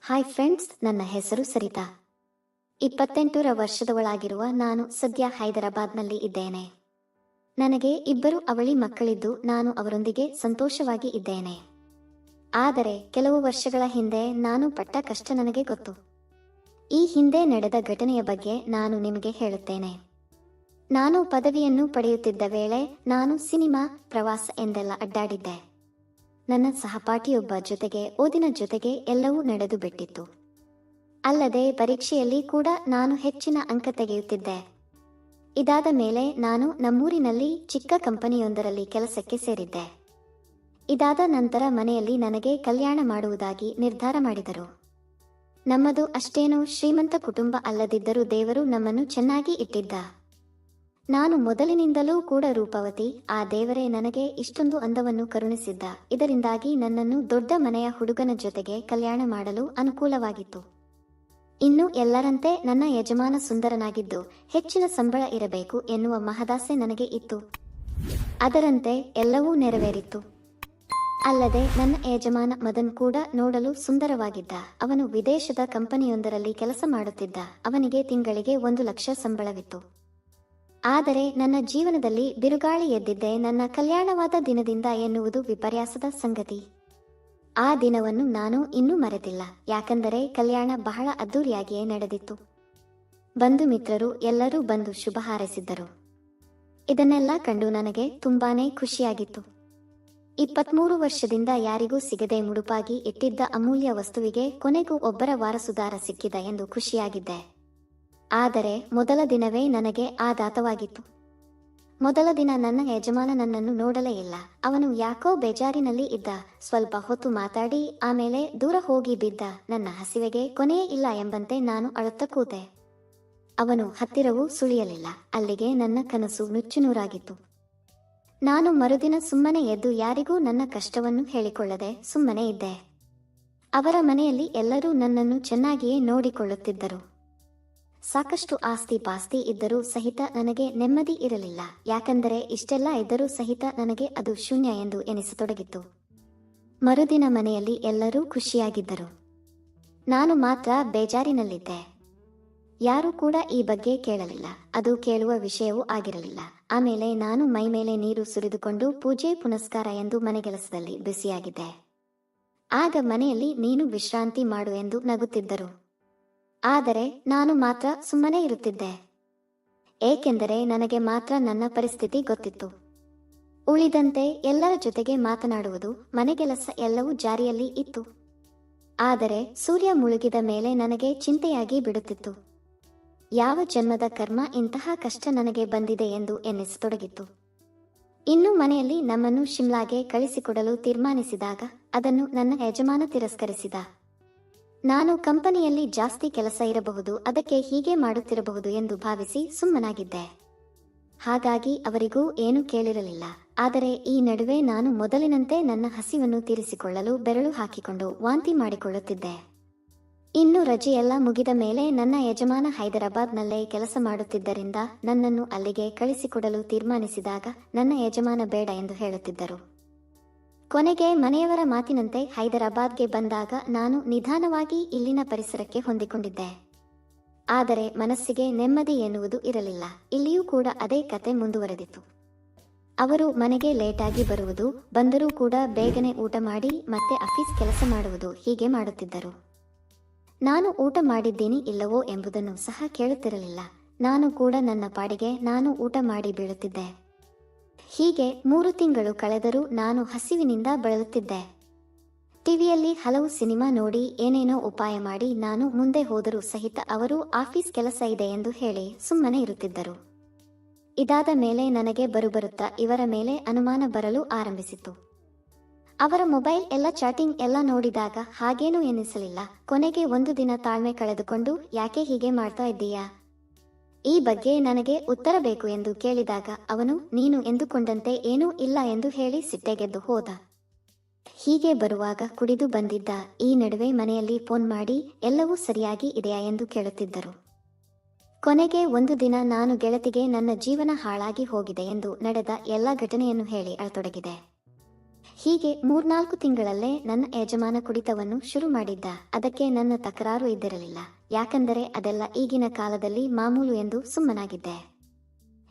Hi friends, ನನ್ನ ಹೆಸರು ಸರಿತಾ. 28ರ ವರ್ಷದವಳಾಗಿರುವ ನಾನು ಸದ್ಯ ಹೈದರಾಬಾದ್ನಲ್ಲಿ ಇದ್ದೇನೆ. ನನಗೆ 2 ಅವಳಿ ಮಕ್ಕಳಿದ್ದು ನಾನು ಅವರೊಂದಿಗೆ ಸಂತೋಷವಾಗಿ ಇದ್ದೇನೆ. ಆದರೆ ಕೆಲವು ವರ್ಷಗಳ ಹಿಂದೆ ನಾನು ಪಟ್ಟ ಕಷ್ಟ ನನಗೆ ಗೊತ್ತು. ಈ ಹಿಂದೆ ನಡೆದ ಘಟನೆಯ ಬಗ್ಗೆ ನಾನು ನಿಮಗೆ ಹೇಳುತ್ತೇನೆ. ನಾನು ಪದವಿಯನ್ನು ಪಡೆಯುತ್ತಿದ್ದ ವೇಳೆ ನಾನು ಸಿನಿಮಾ, ಪ್ರವಾಸ ಎಂದೆಲ್ಲ ಅಡ್ಡಾಡಿದ್ದೆ. ನನ್ನ ಸಹಪಾಠಿಯೊಬ್ಬ ಜೊತೆಗೆ ಓದಿನ ಜೊತೆಗೆ ಎಲ್ಲವೂ ನಡೆದು ಬಿಟ್ಟಿತ್ತು. ಅಲ್ಲದೆ ಪರೀಕ್ಷೆಯಲ್ಲಿ ಕೂಡ ನಾನು ಹೆಚ್ಚಿನ ಅಂಕ ತೆಗೆಯುತ್ತಿದ್ದೆ. ಇದಾದ ಮೇಲೆ ನಾನು ನಮ್ಮೂರಿನಲ್ಲಿ ಚಿಕ್ಕ ಕಂಪನಿಯೊಂದರಲ್ಲಿ ಕೆಲಸಕ್ಕೆ ಸೇರಿದ್ದೆ. ಇದಾದ ನಂತರ ಮನೆಯಲ್ಲಿ ನನಗೆ ಕಲ್ಯಾಣ ಮಾಡುವುದಾಗಿ ನಿರ್ಧಾರ ಮಾಡಿದರು. ನಮ್ಮದು ಅಷ್ಟೇನೂ ಶ್ರೀಮಂತ ಕುಟುಂಬ ಅಲ್ಲದಿದ್ದರೂ ದೇವರು ನಮ್ಮನ್ನು ಚೆನ್ನಾಗಿ ಇಟ್ಟಿದ್ದ. ನಾನು ಮೊದಲಿನಿಂದಲೂ ಕೂಡ ರೂಪವತಿ. ಆ ದೇವರೇ ನನಗೆ ಇಷ್ಟೊಂದು ಅಂದವನ್ನು ಕರುಣಿಸಿದ್ದ. ಇದರಿಂದಾಗಿ ನನ್ನನ್ನು ದೊಡ್ಡ ಮನೆಯ ಹುಡುಗನ ಜೊತೆಗೆ ಕಲ್ಯಾಣ ಮಾಡಲು ಅನುಕೂಲವಾಗಿತ್ತು. ಇನ್ನು ಎಲ್ಲರಂತೆ ನನ್ನ ಯಜಮಾನ ಸುಂದರನಾಗಿದ್ದು ಹೆಚ್ಚಿನ ಸಂಬಳ ಇರಬೇಕು ಎನ್ನುವ ಮಹದಾಸೆ ನನಗೆ ಇತ್ತು. ಅದರಂತೆ ಎಲ್ಲವೂ ನೆರವೇರಿತ್ತು. ಅಲ್ಲದೆ ನನ್ನ ಯಜಮಾನ ಮದನ್ ಕೂಡ ನೋಡಲು ಸುಂದರವಾಗಿದ್ದ. ಅವನು ವಿದೇಶದ ಕಂಪನಿಯೊಂದರಲ್ಲಿ ಕೆಲಸ ಮಾಡುತ್ತಿದ್ದ. ಅವನಿಗೆ ತಿಂಗಳಿಗೆ 1 ಲಕ್ಷ ಸಂಬಳವಿತ್ತು. ಆದರೆ ನನ್ನ ಜೀವನದಲ್ಲಿ ಬಿರುಗಾಳಿ ಎದ್ದಿದ್ದೆ ನನ್ನ ಕಲ್ಯಾಣವಾದ ದಿನದಿಂದ ಎನ್ನುವುದು ವಿಪರ್ಯಾಸದ ಸಂಗತಿ. ಆ ದಿನವನ್ನು ನಾನು ಇನ್ನೂ ಮರೆತಿಲ್ಲ. ಯಾಕಂದರೆ ಕಲ್ಯಾಣ ಬಹಳ ಅದ್ದೂರಿಯಾಗಿಯೇ ನಡೆದಿತ್ತು. ಬಂಧು ಮಿತ್ರರು ಎಲ್ಲರೂ ಬಂದು ಶುಭ ಹಾರೈಸಿದ್ದರು. ಇದನ್ನೆಲ್ಲ ಕಂಡು ನನಗೆ ತುಂಬಾನೇ ಖುಷಿಯಾಗಿತ್ತು. 23 ವರ್ಷದಿಂದ ಯಾರಿಗೂ ಸಿಗದೆ ಮುಡುಪಾಗಿ ಇಟ್ಟಿದ್ದ ಅಮೂಲ್ಯ ವಸ್ತುವಿಗೆ ಕೊನೆಗೂ ಒಬ್ಬರ ವಾರಸುದಾರ ಸಿಕ್ಕಿದ ಎಂದು ಖುಷಿಯಾಗಿದ್ದೆ. ಆದರೆ ಮೊದಲ ದಿನವೇ ನನಗೆ ಆಘಾತವಾಗಿತ್ತು. ಮೊದಲ ದಿನ ನನ್ನ ಯಜಮಾನ ನನ್ನನ್ನು ನೋಡಲೇ ಇಲ್ಲ. ಅವನು ಯಾಕೋ ಬೇಜಾರಿನಲ್ಲಿ ಇದ್ದ. ಸ್ವಲ್ಪ ಹೊತ್ತು ಮಾತಾಡಿ ಆಮೇಲೆ ದೂರ ಹೋಗಿ ಬಿದ್ದ. ನನ್ನ ಹಸಿವೆಗೆ ಕೊನೆಯೇ ಇಲ್ಲ ಎಂಬಂತೆ ನಾನು ಅಳುತ್ತ ಕೂತೆ. ಅವನು ಹತ್ತಿರವೂ ಸುಳಿಯಲಿಲ್ಲ. ಅಲ್ಲಿಗೆ ನನ್ನ ಕನಸು ನುಚ್ಚುನೂರಾಗಿತ್ತು. ನಾನು ಮರುದಿನ ಸುಮ್ಮನೆ ಎದ್ದು ಯಾರಿಗೂ ನನ್ನ ಕಷ್ಟವನ್ನು ಹೇಳಿಕೊಳ್ಳದೆ ಸುಮ್ಮನೆ ಇದ್ದೆ. ಅವರ ಮನೆಯಲ್ಲಿ ಎಲ್ಲರೂ ನನ್ನನ್ನು ಚೆನ್ನಾಗಿಯೇ ನೋಡಿಕೊಳ್ಳುತ್ತಿದ್ದರು. ಸಾಕಷ್ಟು ಆಸ್ತಿ ಪಾಸ್ತಿ ಇದ್ದರೂ ಸಹಿತ ನನಗೆ ನೆಮ್ಮದಿ ಇರಲಿಲ್ಲ. ಯಾಕಂದರೆ ಇಷ್ಟೆಲ್ಲ ಇದ್ದರೂ ಸಹಿತ ನನಗೆ ಅದು ಶೂನ್ಯ ಎಂದು ಎನಿಸತೊಡಗಿತ್ತು. ಮರುದಿನ ಮನೆಯಲ್ಲಿ ಎಲ್ಲರೂ ಖುಷಿಯಾಗಿದ್ದರು. ನಾನು ಮಾತ್ರ ಬೇಜಾರಿನಲ್ಲಿದ್ದೆ. ಯಾರೂ ಕೂಡ ಈ ಬಗ್ಗೆ ಕೇಳಲಿಲ್ಲ. ಅದು ಕೇಳುವ ವಿಷಯವೂ ಆಗಿರಲಿಲ್ಲ. ಆಮೇಲೆ ನಾನು ಮೈಮೇಲೆ ನೀರು ಸುರಿದುಕೊಂಡು ಪೂಜೆ ಪುನಸ್ಕಾರ ಎಂದು ಮನೆಗೆಲಸದಲ್ಲಿ ಬಿಸಿಯಾಗಿದ್ದೆ. ಆಗ ಮನೆಯಲ್ಲಿ ನೀನು ವಿಶ್ರಾಂತಿ ಮಾಡು ಎಂದು ನಗುತ್ತಿದ್ದರು. ಆದರೆ ನಾನು ಮಾತ್ರ ಸುಮ್ಮನೆ ಇರುತ್ತಿದ್ದೆ. ಏಕೆಂದರೆ ನನಗೆ ಮಾತ್ರ ನನ್ನ ಪರಿಸ್ಥಿತಿ ಗೊತ್ತಿತ್ತು. ಉಳಿದಂತೆ ಎಲ್ಲರ ಜೊತೆಗೆ ಮಾತನಾಡುವುದು, ಮನೆಗೆಲಸ ಎಲ್ಲವೂ ಜಾರಿಯಲ್ಲಿ ಇತ್ತು. ಆದರೆ ಸೂರ್ಯ ಮುಳುಗಿದ ಮೇಲೆ ನನಗೆ ಚಿಂತೆಯಾಗಿ ಬಿಡುತ್ತಿತ್ತು. ಯಾವ ಜನ್ಮದ ಕರ್ಮ ಇಂತಹ ಕಷ್ಟ ನನಗೆ ಬಂದಿದೆ ಎಂದು ಎನ್ನಿಸತೊಡಗಿತ್ತು. ಇನ್ನು ಮನೆಯಲ್ಲಿ ನಮ್ಮನ್ನು ಶಿಮ್ಲಾಗೆ ಕಳಿಸಿಕೊಡಲು ತೀರ್ಮಾನಿಸಿದಾಗ ಅದನ್ನು ನನ್ನ ಯಜಮಾನ ತಿರಸ್ಕರಿಸಿದ. ನಾನು ಕಂಪನಿಯಲ್ಲಿ ಜಾಸ್ತಿ ಕೆಲಸ ಇರಬಹುದು, ಅದಕ್ಕೆ ಹೀಗೆ ಮಾಡುತ್ತಿರಬಹುದು ಎಂದು ಭಾವಿಸಿ ಸುಮ್ಮನಾಗಿದ್ದೆ. ಹಾಗಾಗಿ ಅವರಿಗೂ ಏನೂ ಕೇಳಿರಲಿಲ್ಲ. ಆದರೆ ಈ ನಡುವೆ ನಾನು ಮೊದಲಿನಂತೆ ನನ್ನ ಹಸಿವನ್ನು ತೀರಿಸಿಕೊಳ್ಳಲು ಬೆರಳು ಹಾಕಿಕೊಂಡು ವಾಂತಿ ಮಾಡಿಕೊಳ್ಳುತ್ತಿದ್ದೆ. ಇನ್ನು ರಜೆಯೆಲ್ಲ ಮುಗಿದ ಮೇಲೆ ನನ್ನ ಯಜಮಾನ ಹೈದರಾಬಾದ್ನಲ್ಲೇ ಕೆಲಸ ಮಾಡುತ್ತಿದ್ದರಿಂದ ನನ್ನನ್ನು ಅಲ್ಲಿಗೆ ಕಳಿಸಿಕೊಡಲು ತೀರ್ಮಾನಿಸಿದಾಗ ನನ್ನ ಯಜಮಾನ ಬೇಡ ಎಂದು ಹೇಳುತ್ತಿದ್ದರು. ಕೊನೆಗೆ ಮನೆಯವರ ಮಾತಿನಂತೆ ಹೈದರಾಬಾದ್ಗೆ ಬಂದಾಗ ನಾನು ನಿಧಾನವಾಗಿ ಇಲ್ಲಿನ ಪರಿಸರಕ್ಕೆ ಹೊಂದಿಕೊಂಡಿದ್ದೆ. ಆದರೆ ಮನಸ್ಸಿಗೆ ನೆಮ್ಮದಿ ಎನ್ನುವುದು ಇರಲಿಲ್ಲ. ಇಲ್ಲಿಯೂ ಕೂಡ ಅದೇ ಕತೆ ಮುಂದುವರೆದಿತ್ತು. ಅವರು ಮನೆಗೆ ಲೇಟಾಗಿ ಬರುವುದು, ಬಂದರೂ ಕೂಡ ಬೇಗನೆ ಊಟ ಮಾಡಿ ಮತ್ತೆ ಆಫೀಸ್ ಕೆಲಸ ಮಾಡುವುದು, ಹೀಗೆ ಮಾಡುತ್ತಿದ್ದರು. ನಾನು ಊಟ ಮಾಡಿದ್ದೀನಿ ಇಲ್ಲವೋ ಎಂಬುದನ್ನು ಸಹ ಕೇಳುತ್ತಿರಲಿಲ್ಲ. ನಾನು ಕೂಡ ನನ್ನ ಪಾಡಿಗೆ ನಾನು ಊಟ ಮಾಡಿ ಬೀಳುತ್ತಿದ್ದೆ. ಹೀಗೆ 3 ತಿಂಗಳು ಕಳೆದರೂ ನಾನು ಹಸಿವಿನಿಂದ ಬಳಲುತ್ತಿದ್ದೆ. ಟಿವಿಯಲ್ಲಿ ಹಲವು ಸಿನಿಮಾ ನೋಡಿ ಏನೇನೋ ಉಪಾಯ ಮಾಡಿ ನಾನು ಮುಂದೆ ಹೋದರೂ ಸಹಿತ ಅವರು ಆಫೀಸ್ ಕೆಲಸ ಇದೆ ಎಂದು ಹೇಳಿ ಸುಮ್ಮನೆ ಇರುತ್ತಿದ್ದರು. ಇದಾದ ಮೇಲೆ ನನಗೆ ಬರುತ್ತಾ ಇವರ ಮೇಲೆ ಅನುಮಾನ ಬರಲು ಆರಂಭಿಸಿತು. ಅವರ ಮೊಬೈಲ್ ಎಲ್ಲ ಚಾಟಿಂಗ್ ಎಲ್ಲ ನೋಡಿದಾಗ ಹಾಗೇನೂ ಎನ್ನಿಸಲಿಲ್ಲ. ಕೊನೆಗೆ ಒಂದು ದಿನ ತಾಳ್ಮೆ ಕಳೆದುಕೊಂಡು, ಯಾಕೆ ಹೀಗೆ ಮಾಡ್ತಾ ಇದ್ದೀಯಾ, ಈ ಬಗ್ಗೆ ನನಗೆ ಉತ್ತರ ಬೇಕು ಎಂದು ಕೇಳಿದಾಗ ಅವನು ನೀನು ಎಂದುಕೊಂಡಂತೆ ಏನೂ ಇಲ್ಲ ಎಂದು ಹೇಳಿ ಸಿಟ್ಟೆಗೆದ್ದು ಹೋದ. ಹೀಗೆ ಬರುವಾಗ ಕುಡಿದು ಬಂದಿದ್ದ. ಈ ನಡುವೆ ಮನೆಯಲ್ಲಿ ಫೋನ್ ಮಾಡಿ ಎಲ್ಲವೂ ಸರಿಯಾಗಿ ಇದೆಯಾ ಎಂದು ಕೇಳುತ್ತಿದ್ದರು. ಕೊನೆಗೆ ಒಂದು ದಿನ ನಾನು ಗೆಳತಿಗೆ ನನ್ನ ಜೀವನ ಹಾಳಾಗಿ ಹೋಗಿದೆ ಎಂದು ನಡೆದ ಎಲ್ಲ ಘಟನೆಯನ್ನು ಹೇಳಿ ಅಳತೊಡಗಿದೆ. ಹೀಗೆ 3-4 ತಿಂಗಳಲ್ಲೇ ನನ್ನ ಯಜಮಾನ ಕುಡಿತವನ್ನು ಶುರು ಮಾಡಿದ್ದ. ಅದಕ್ಕೆ ನನ್ನ ತಕರಾರು ಇದ್ದಿರಲಿಲ್ಲ, ಯಾಕಂದರೆ ಅದೆಲ್ಲ ಈಗಿನ ಕಾಲದಲ್ಲಿ ಮಾಮೂಲು ಎಂದು ಸುಮ್ಮನಾಗಿದ್ದೆ.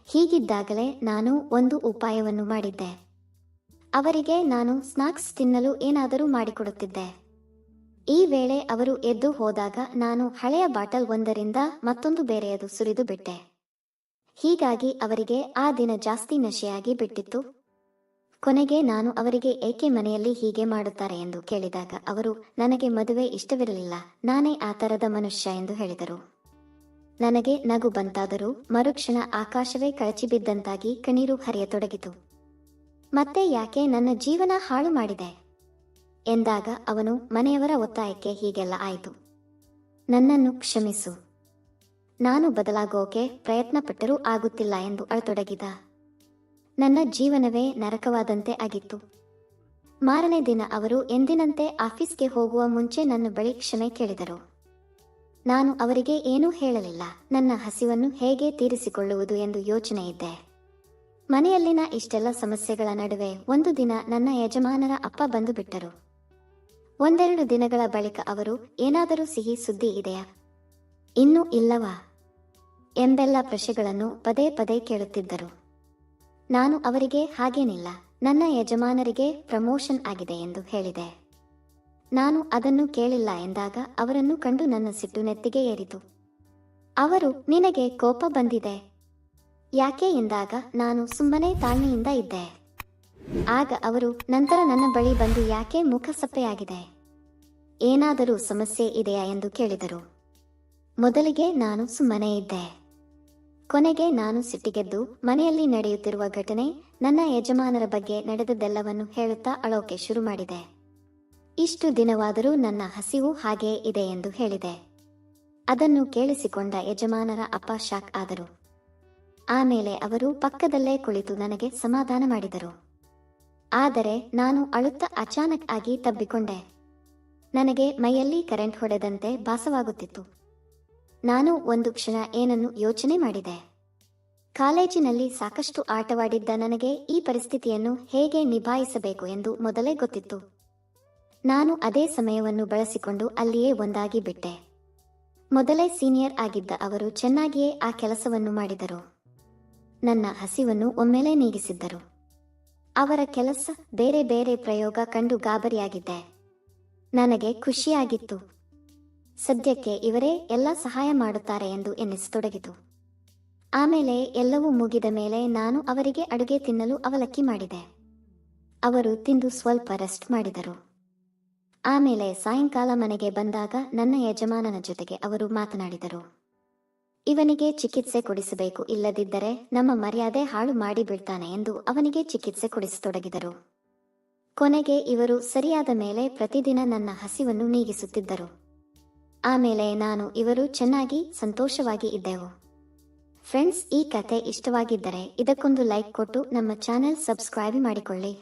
ಹೀಗಿದ್ದಾಗಲೇ ನಾನು ಒಂದು ಉಪಾಯವನ್ನು ಮಾಡಿದ್ದೆ. ಅವರಿಗೆ ನಾನು ಸ್ನಾಕ್ಸ್ ತಿನ್ನಲು ಏನಾದರೂ ಮಾಡಿಕೊಡುತ್ತಿದ್ದೆ. ಈ ವೇಳೆ ಅವರು ಎದ್ದು ಹೋದಾಗ ನಾನು ಹಳೆಯ ಬಾಟಲ್ ಒಂದರಿಂದ ಮತ್ತೊಂದು ಬೇರೆಯದು ಸುರಿದು ಬಿಟ್ಟೆ. ಹೀಗಾಗಿ ಅವರಿಗೆ ಆ ದಿನ ಜಾಸ್ತಿ ನಶೆಯಾಗಿ ಬಿಟ್ಟಿತ್ತು. ಕೊನೆಗೆ ನಾನು ಅವರಿಗೆ ಏಕೆ ಮನೆಯಲ್ಲಿ ಹೀಗೆ ಮಾಡುತ್ತಾರೆ ಎಂದು ಕೇಳಿದಾಗ ಅವರು ನನಗೆ ಮದುವೆ ಇಷ್ಟವಿರಲಿಲ್ಲ, ನಾನೇ ಆ ತರದ ಮನುಷ್ಯ ಎಂದು ಹೇಳಿದರು. ನನಗೆ ನಗು ಬಂತಾದರೂ ಮರುಕ್ಷಣ ಆಕಾಶವೇ ಕಳಚಿಬಿದ್ದಂತಾಗಿ ಕಣ್ಣೀರು ಹರಿಯತೊಡಗಿತು. ಮತ್ತೆ ಯಾಕೆ ನನ್ನ ಜೀವನ ಹಾಳು ಮಾಡಿದೆ ಎಂದಾಗ ಅವನು ಮನೆಯವರ ಒತ್ತಾಯಕ್ಕೆ ಹೀಗೆಲ್ಲ ಆಯಿತು. ನನ್ನನ್ನು ಕ್ಷಮಿಸು, ನಾನು ಬದಲಾಗೋಕೆ ಪ್ರಯತ್ನಪಟ್ಟರೂ ಆಗುತ್ತಿಲ್ಲ ಎಂದು ಅಳತೊಡಗಿದ. ನನ್ನ ಜೀವನವೇ ನರಕವಾದಂತೆ ಆಗಿತ್ತು. ಮಾರನೇ ದಿನ ಅವರು ಎಂದಿನಂತೆ ಆಫೀಸ್ಗೆ ಹೋಗುವ ಮುಂಚೆ ನನ್ನ ಬಳಿ ಕ್ಷಮೆ ಕೇಳಿದರು. ನಾನು ಅವರಿಗೆ ಏನೂ ಹೇಳಲಿಲ್ಲ. ನನ್ನ ಹಸಿವನ್ನು ಹೇಗೆ ತೀರಿಸಿಕೊಳ್ಳುವುದು ಎಂದು ಯೋಚನೆ ಇದ್ದೆ. ಮನೆಯಲ್ಲಿನ ಇಷ್ಟೆಲ್ಲ ಸಮಸ್ಯೆಗಳ ನಡುವೆ ಒಂದು ದಿನ ನನ್ನ ಯಜಮಾನರ ಅಪ್ಪ ಬಂದು ಬಿಟ್ಟರು. 1-2 ದಿನಗಳ ಬಳಿಕ ಅವರು ಏನಾದರೂ ಸಿಹಿ ಸುದ್ದಿ ಇದೆಯಾ, ಇನ್ನೂ ಇಲ್ಲವಾ ಎಂಬೆಲ್ಲ ಪ್ರಶ್ನೆಗಳನ್ನು ಪದೇ ಪದೇ ಕೇಳುತ್ತಿದ್ದರು. ನಾನು ಅವರಿಗೆ ಹಾಗೇನಿಲ್ಲ, ನನ್ನ ಯಜಮಾನರಿಗೆ ಪ್ರಮೋಷನ್ ಆಗಿದೆ ಎಂದು ಹೇಳಿದೆ. ನಾನು ಅದನ್ನು ಕೇಳಿಲ್ಲ ಎಂದಾಗ ಅವರನ್ನು ಕಂಡು ನನ್ನ ಸಿಟ್ಟು ನೆತ್ತಿಗೆ ಏರಿತು. ಅವರು ನಿನಗೆ ಕೋಪ ಬಂದಿದೆ ಯಾಕೆ ಎಂದಾಗ ನಾನು ಸುಮ್ಮನೆ ತಾಳ್ಮೆಯಿಂದ ಇದ್ದೆ. ಆಗ ಅವರು ನಂತರ ನನ್ನ ಬಳಿ ಬಂದು ಯಾಕೆ ಮುಖ ಸಪ್ಪೆಯಾಗಿದೆ, ಏನಾದರೂ ಸಮಸ್ಯೆ ಇದೆಯಾ ಎಂದು ಕೇಳಿದರು. ಮೊದಲಿಗೆ ನಾನು ಸುಮ್ಮನೆ ಇದ್ದೆ. ಕೊನೆಗೆ ನಾನು ಸಿಟ್ಟಿಗೆದ್ದು ಮನೆಯಲ್ಲಿ ನಡೆಯುತ್ತಿರುವ ಘಟನೆ, ನನ್ನ ಯಜಮಾನರ ಬಗ್ಗೆ ನಡೆದದ್ದೆಲ್ಲವನ್ನು ಹೇಳುತ್ತಾ ಅಳೋಕೆ ಶುರು ಮಾಡಿದೆ. ಇಷ್ಟು ದಿನವಾದರೂ ನನ್ನ ಹಸಿವು ಹಾಗೇ ಇದೆ ಎಂದು ಹೇಳಿದೆ. ಅದನ್ನು ಕೇಳಿಸಿಕೊಂಡ ಯಜಮಾನರ ಅಪ್ಪ ಶಾಕ್ ಆದರು. ಆಮೇಲೆ ಅವರು ಪಕ್ಕದಲ್ಲೇ ಕುಳಿತು ನನಗೆ ಸಮಾಧಾನ ಮಾಡಿದರು. ಆದರೆ ನಾನು ಅಳುತ್ತಾ ಅಚಾನಕ್ ಆಗಿ ತಬ್ಬಿಕೊಂಡೆ. ನನಗೆ ಮೈಯಲ್ಲಿ ಕರೆಂಟ್ ಹೊಡೆದಂತೆ ಭಾಸವಾಗುತ್ತಿತ್ತು. ನಾನು ಒಂದು ಕ್ಷಣ ಏನನ್ನು ಯೋಚನೆ ಮಾಡಿದೆ. ಕಾಲೇಜಿನಲ್ಲಿ ಸಾಕಷ್ಟು ಆಟವಾಡಿದ್ದ ನನಗೆ ಈ ಪರಿಸ್ಥಿತಿಯನ್ನು ಹೇಗೆ ನಿಭಾಯಿಸಬೇಕು ಎಂದು ಮೊದಲೇ ಗೊತ್ತಿತ್ತು. ನಾನು ಅದೇ ಸಮಯವನ್ನು ಬಳಸಿಕೊಂಡು ಅಲ್ಲಿಯೇ ಒಂದಾಗಿ ಬಿಟ್ಟೆ. ಮೊದಲೇ ಸೀನಿಯರ್ ಆಗಿದ್ದ ಅವರು ಚೆನ್ನಾಗಿಯೇ ಆ ಕೆಲಸವನ್ನು ಮಾಡಿದರು. ನನ್ನ ಹಸಿವನ್ನು ಒಮ್ಮೆಲೇ ನೀಗಿಸಿದ್ದರು. ಅವರ ಕೆಲಸ ಬೇರೆ ಬೇರೆ ಪ್ರಯೋಗ ಕಂಡು ಗಾಬರಿಯಾಗಿದ್ದೆ. ನನಗೆ ಖುಷಿಯಾಗಿತ್ತು. ಸದ್ಯಕ್ಕೆ ಇವರೇ ಎಲ್ಲ ಸಹಾಯ ಮಾಡುತ್ತಾರೆ ಎಂದು ಎನ್ನಿಸತೊಡಗಿತು. ಆಮೇಲೆ ಎಲ್ಲವೂ ಮುಗಿದ ಮೇಲೆ ನಾನು ಅವರಿಗೆ ಅಡುಗೆ ತಿನ್ನಲು ಅವಲಕ್ಕಿ ಮಾಡಿದೆ. ಅವರು ತಿಂದು ಸ್ವಲ್ಪ ರೆಸ್ಟ್ ಮಾಡಿದರು. ಆಮೇಲೆ ಸಾಯಂಕಾಲ ಮನೆಗೆ ಬಂದಾಗ ನನ್ನ ಯಜಮಾನನ ಜೊತೆಗೆ ಅವರು ಮಾತನಾಡಿದರು. ಇವನಿಗೆ ಚಿಕಿತ್ಸೆ ಕೊಡಿಸಬೇಕು, ಇಲ್ಲದಿದ್ದರೆ ನಮ್ಮ ಮರ್ಯಾದೆ ಹಾಳು ಮಾಡಿ ಬಿಡ್ತಾನೆ ಎಂದು ಅವನಿಗೆ ಚಿಕಿತ್ಸೆ ಕೊಡಿಸತೊಡಗಿದರು. ಕೊನೆಗೆ ಇವರು ಸರಿಯಾದ ಮೇಲೆ ಪ್ರತಿದಿನ ನನ್ನ ಹಸಿವನ್ನು ನೀಗಿಸುತ್ತಿದ್ದರು. ಆಮೇಲೆ ನಾನು ಇವರು ಚೆನ್ನಾಗಿ ಸಂತೋಷವಾಗಿ ಇದ್ದೆವು. ಫ್ರೆಂಡ್ಸ್, ಈ ಕತೆ ಇಷ್ಟವಾಗಿದ್ದರೆ ಇದಕ್ಕೊಂದು ಲೈಕ್ ಕೊಟ್ಟು ನಮ್ಮ ಚಾನೆಲ್ ಸಬ್ಸ್ಕ್ರೈಬ್ ಮಾಡಿಕೊಳ್ಳಿ.